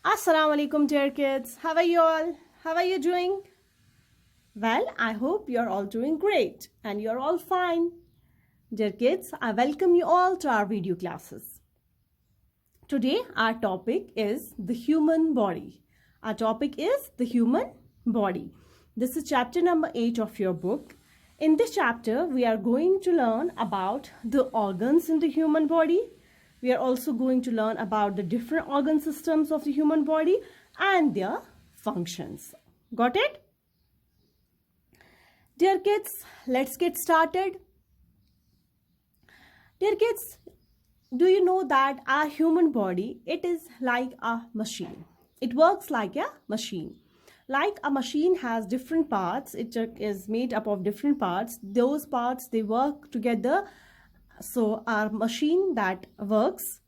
Assalamu alaikum, dear kids. How are you all? How are you doing? Well, I hope you're all doing great and you're all fine. Dear kids, I welcome you all to our video classes. Today, our topic is the human body. Our topic is the human body. This is chapter number 8 of your book. In this chapter, we are going to learn about the organs in the human body. We are also going to learn about the different organ systems of the human body and their functions. Got it? Dear kids, let's get started. Dear kids, do you know that our human body, it is like a machine. It works like a machine. Like a machine has different parts. It is made up of different parts. Those parts, they work together. So our machine that works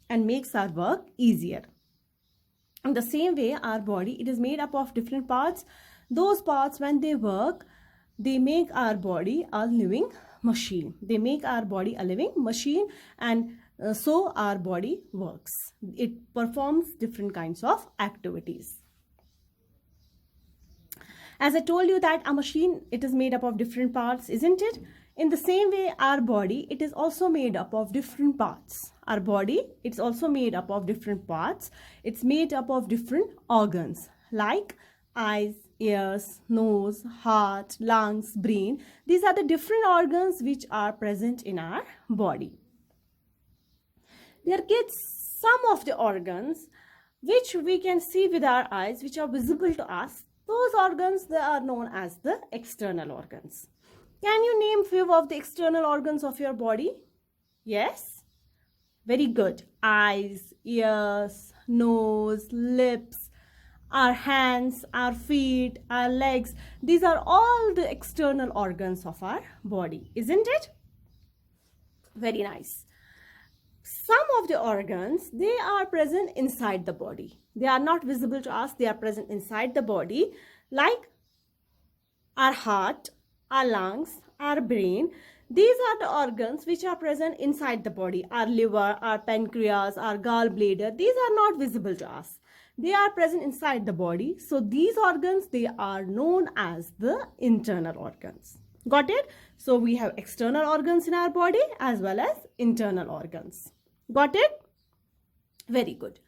and makes our work easier. In the same way, our body, it is made up of different parts. Those parts, when they work, they make our body a living machine. They make our body a living machine, and so our body works. It performs different kinds of activities. As I told you that a machine, it is made up of different parts, isn't it? In the same way, our body, it is also made up of different parts. Our body, it's also made up of different parts. It's made up of different organs like eyes, ears, nose, heart, lungs, brain. These are the different organs which are present in our body. Dear kids, some of the organs which we can see with our eyes, which are visible to us, those organs, they are known as the external organs. Can you name few of the external organs of your body? Yes? Very good. Eyes, ears, nose, lips, our hands, our feet, our legs. These are all the external organs of our body, isn't it? Very nice. Some of the organs, they are present inside the body. They are not visible to us. They are present inside the body, like our heart, our lungs, our brain. These are the organs which are present inside the body. Our liver, our pancreas, our gallbladder, these are not visible to us. They are present inside the body. So these organs, they are known as the internal organs. Got it? So we have external organs in our body as well as internal organs. Got it? Very good.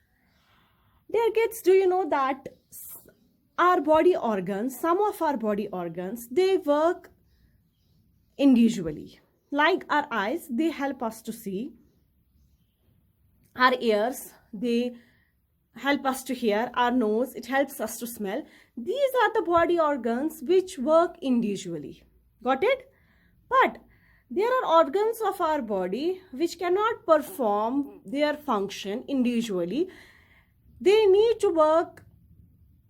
Dear kids, do you know that our body organs, some of our body organs, they work individually. Like our eyes, they help us to see. Our ears, they help us to hear. Our nose, it helps us to smell. These are the body organs which work individually. Got it? But there are organs of our body which cannot perform their function individually. They need to work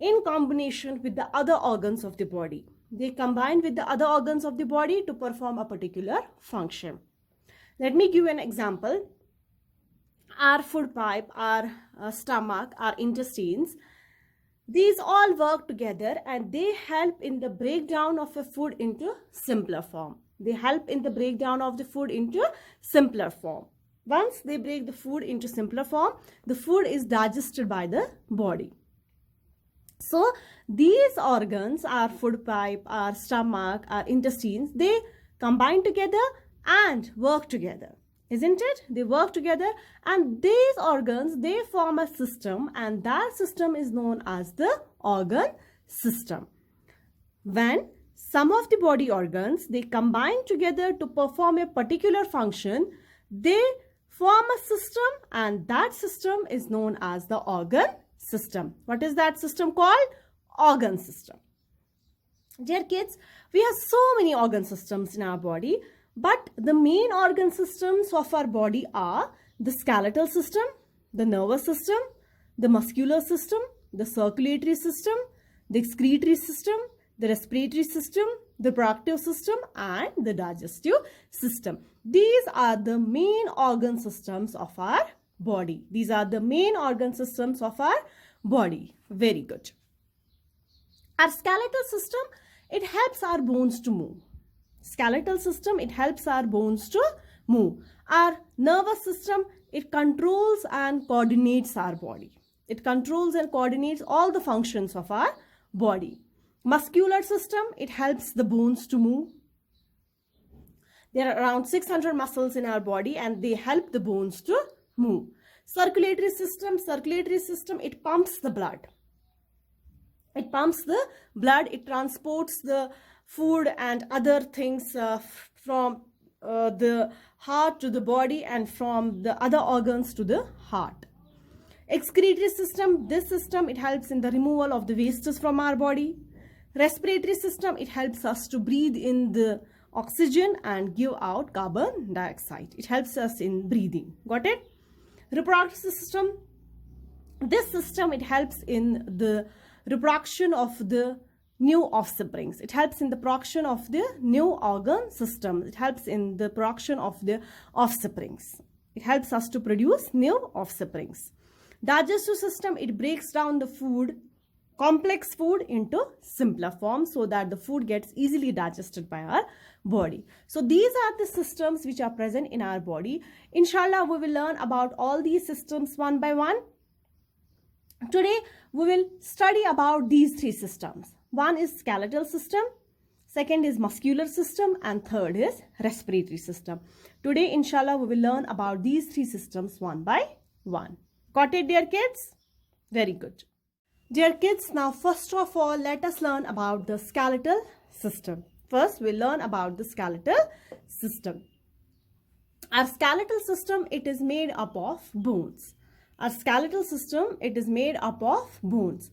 in combination with the other organs of the body. They combine with the other organs of the body to perform a particular function. Let me give you an example. Our food pipe, our stomach, our intestines, these all work together and they help in the breakdown of a food into simpler form. They help in the breakdown of the food into simpler form. Once they break the food into simpler form, the food is digested by the body. So these organs, our food pipe, our stomach, our intestines, they combine together and work together. Isn't it? They work together and these organs, they form a system and that system is known as the organ system. When some of the body organs, they combine together to perform a particular function, they form a system and that system is known as the organ system. What is that system called? Organ system. Dear kids, we have so many organ systems in our body, but the main organ systems of our body are the skeletal system, the nervous system, the muscular system, the circulatory system, the excretory system, the respiratory system, the reproductive system, and the digestive system. These are the main organ systems of our body. These are the main organ systems of our body. Very good. Our skeletal system, it helps our bones to move. Skeletal system, it helps our bones to move. Our nervous system, it controls and coordinates our body. It controls and coordinates all the functions of our body. Muscular system, it helps the bones to move. There are around 600 muscles in our body and they help the bones to move. Circulatory system, it pumps the blood. It pumps the blood, it transports the food and other things from the heart to the body and from the other organs to the heart. Excretory system, this system, it helps in the removal of the wastes from our body. Respiratory system, it helps us to breathe in the oxygen and give out carbon dioxide. It helps us in breathing. Got it? Reproductive system, this system, it helps in the reproduction of the new offsprings. It helps in the production of the new organ system. It helps in the production of the offsprings. It helps us to produce new offsprings. Digestive system, it breaks down the food, complex food, into simpler form so that the food gets easily digested by our body. So these are the systems which are present in our body. Inshallah, we will learn about all these systems one by one. Today, we will study about these three systems. One is skeletal system, second is muscular system, and third is respiratory system. Today, inshallah, we will learn about these three systems one by one. Got it, dear kids? Very good. Dear kids, now first of all, let us learn about the skeletal system. First, we'll learn about the skeletal system. Our skeletal system, it is made up of bones. Our skeletal system, it is made up of bones.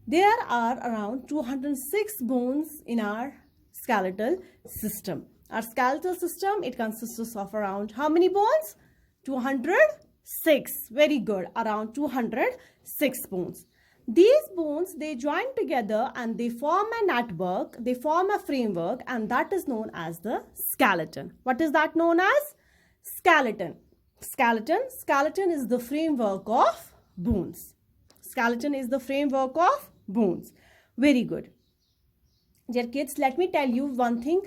There are around 206 bones in our skeletal system. Our skeletal system, it consists of around how many bones? 206. Very good. Around 206 bones. These bones, they join together and they form a network, they form a framework, and that is known as the skeleton. What is that known as? Skeleton. Skeleton is the framework of bones. Skeleton is the framework of bones. Very good. Dear kids, let me tell you one thing,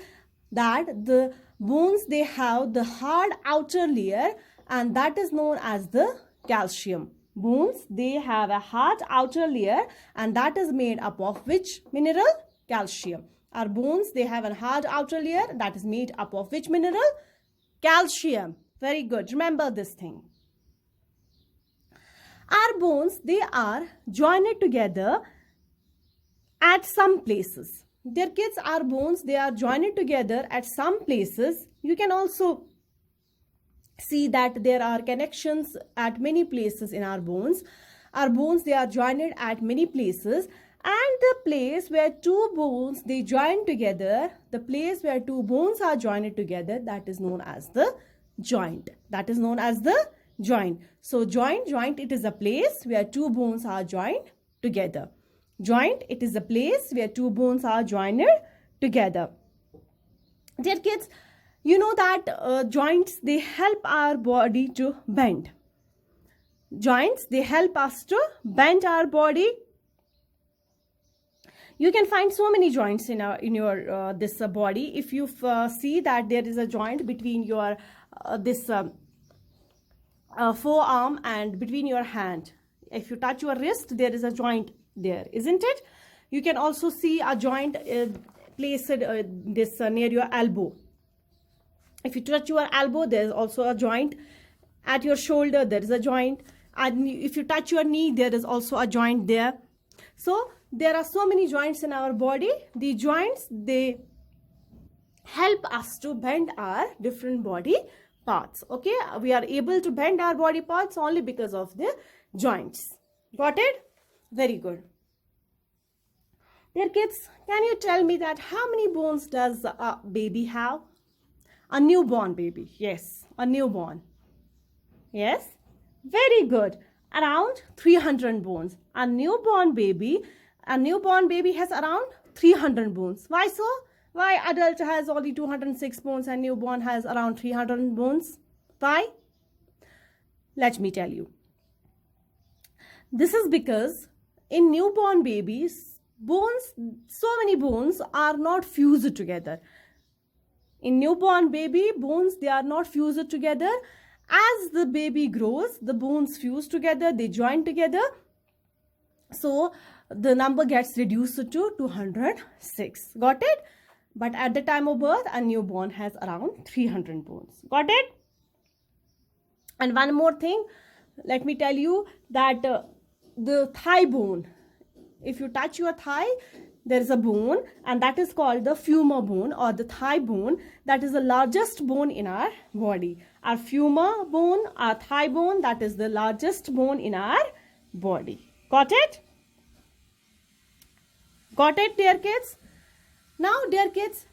that the bones, they have the hard outer layer, and that is known as the calcium. Bones, they have a hard outer layer, and that is made up of which mineral? Calcium. Our bones, they have a hard outer layer that is made up of which mineral? Calcium. Very good. Remember this thing. Our bones, they are joined together at some places. Dear kids, our bones, they are joined together at some places. You can also see that there are connections at many places in our bones. Our bones, they are joined at many places, and the place where two bones, they join together, the place where two bones are joined together, that is known as the joint. That is known as the joint. So joint, it is a place where two bones are joined together. Joint, it is a place where two bones are joined together. Dear kids, you know that joints, they help our body to bend. Joints, they help us to bend our body. You can find so many joints in your this body. If you see that there is a joint between your forearm and between your hand. If you touch your wrist, there is a joint there, isn't it? You can also see a joint placed near your elbow. If you touch your elbow, there is also a joint. At your shoulder, there is a joint. And if you touch your knee, there is also a joint there. So there are so many joints in our body. The joints, they help us to bend our different body parts. Okay, we are able to bend our body parts only because of the joints. Got it? Very good. Dear kids, can you tell me that how many bones does a baby have? A newborn baby. Yes, a newborn. Yes, very good. Around 300 bones. A newborn baby has around 300 bones. Why so? Why adult has only 206 bones and newborn has around 300 bones? Why? Let me tell you. This is because in newborn babies, bones, so many bones are not fused together. In newborn baby, bones, they are not fused together. As the baby grows, the bones fuse together, they join together. So the number gets reduced to 206. Got it? But at the time of birth, a newborn has around 300 bones. Got it? And one more thing, let me tell you that the thigh bone, if you touch your thigh, there is a bone, and that is called the femur bone or the thigh bone. That is the largest bone in our body. Our femur bone, our thigh bone, that is the largest bone in our body. Got it? Got it, dear kids? Now, dear kids,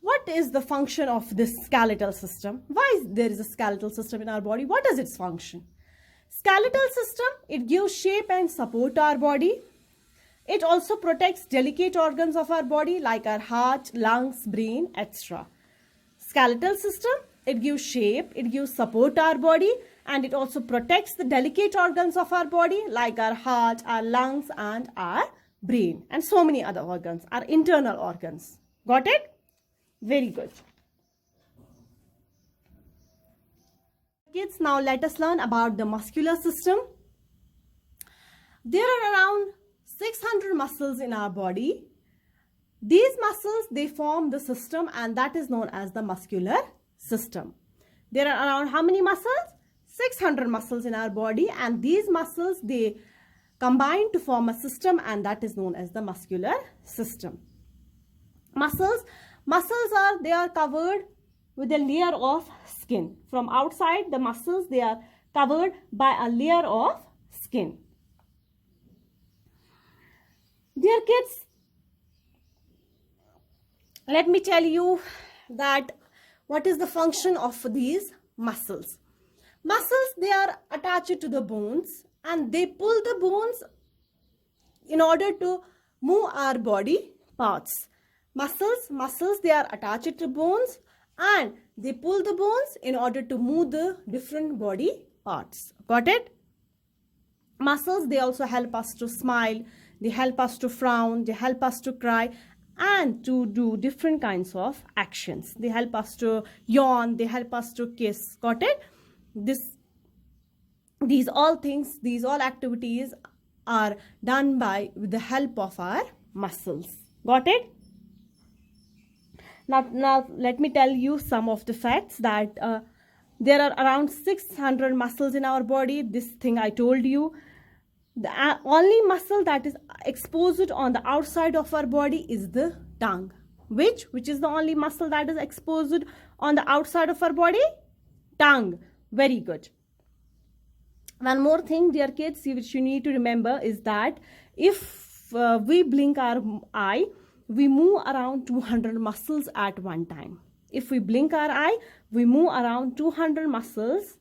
what is the function of this skeletal system? Why there is a skeletal system in our body? What is its function? Skeletal system, it gives shape and support our body. It also protects delicate organs of our body like our heart, lungs, brain, etc. Skeletal system, it gives shape, it gives support our body, and it also protects the delicate organs of our body like our heart, our lungs, and our brain, and so many other organs, our internal organs. Got it? Very good. Kids, now let us learn about the muscular system. There are around 600 muscles in our body. These muscles, they form the system, and that is known as the muscular system. There are around how many muscles? 600 muscles in our body, and these muscles, they combine to form a system, and that is known as the muscular system. Muscles are covered with a layer of skin. From outside, the muscles, they are covered by a layer of skin. Dear kids, let me tell you that what is the function of these muscles. Muscles, they are attached to the bones, and they pull the bones in order to move our body parts. Muscles, they are attached to bones, and they pull the bones in order to move the different body parts. Got it? Muscles, they also help us to smile, they help us to frown, they help us to cry, and to do different kinds of actions. They help us to yawn, they help us to kiss. Got it? These all things, these all activities are done with the help of our muscles. Got it? Now let me tell you some of the facts that there are around 600 muscles in our body. This thing I told you. The only muscle that is exposed on the outside of our body is the tongue. Which is the only muscle that is exposed on the outside of our body? Tongue. Very good. One more thing, dear kids, which you need to remember is that if we blink our eye, we move around 200 muscles at one time. If we blink our eye, we move around 200 muscles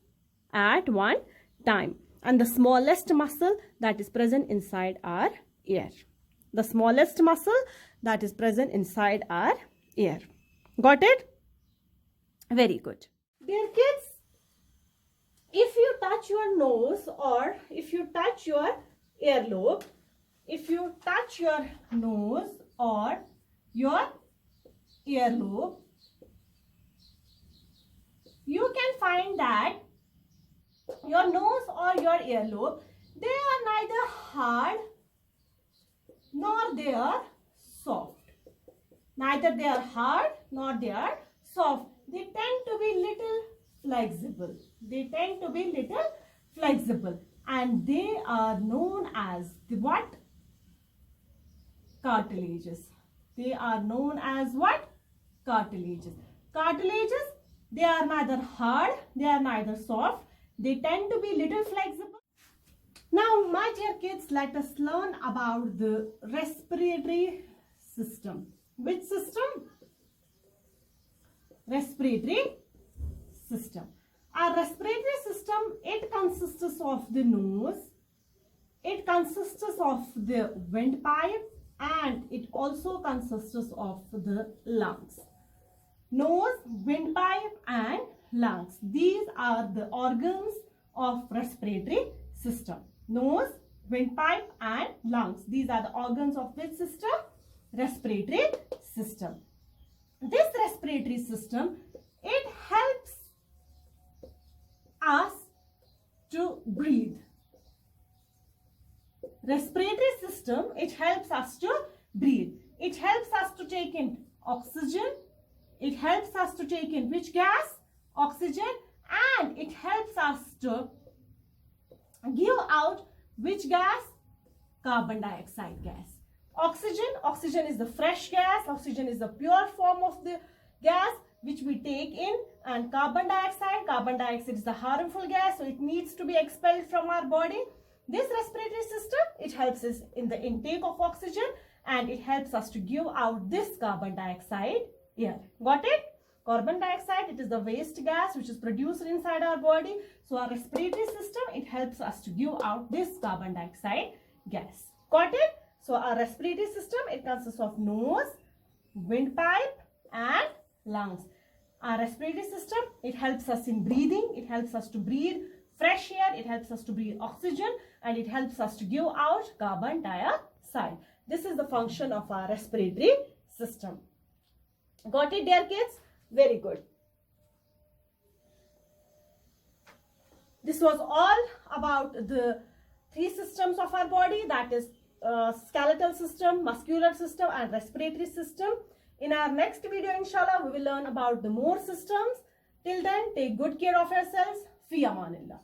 at one time. And the smallest muscle that is present inside our ear. The smallest muscle that is present inside our ear. Got it? Very good. Dear kids, if you touch your nose or if you touch your earlobe, if you touch your nose or your earlobe, you can find that your nose or your earlobe, they are neither hard nor they are soft. Neither they are hard nor they are soft. They tend to be little flexible. They tend to be little flexible, and they are known as the what? Cartilages. They are known as what? Cartilages. Cartilages, they are neither hard, they are neither soft. They tend to be little flexible. Now, my dear kids, let us learn about the respiratory system. Which system? Respiratory system. Our respiratory system, it consists of the nose, it consists of the windpipe, and it also consists of the lungs. Nose, windpipe, and lungs. These are the organs of respiratory system. Nose, windpipe, and lungs. These are the organs of which system? Respiratory system. This respiratory system, it helps us to breathe. respiratory system, it helps us to breathe. It helps us to take in oxygen. It helps us to take in which gas? Oxygen. And it helps us to give out which gas? Carbon dioxide gas. Oxygen is the fresh gas. Oxygen is the pure form of the gas which we take in, and carbon dioxide is the harmful gas, so it needs to be expelled from our body. This respiratory system, it helps us in the intake of oxygen, and it helps us to give out this carbon dioxide air. Got it? Carbon dioxide, it is the waste gas which is produced inside our body. So our respiratory system, it helps us to give out this carbon dioxide gas. Got it? So our respiratory system, it consists of nose, windpipe and lungs. Our respiratory system, it helps us in breathing. It helps us to breathe fresh air. It helps us to breathe oxygen, and it helps us to give out carbon dioxide. This is the function of our respiratory system. Got it, dear kids? Very good. This was all about the three systems of our body, that is skeletal system, muscular system and respiratory system. In our next video, inshallah, we will learn about the more systems. Till then, take good care of yourselves. Fi amanillah.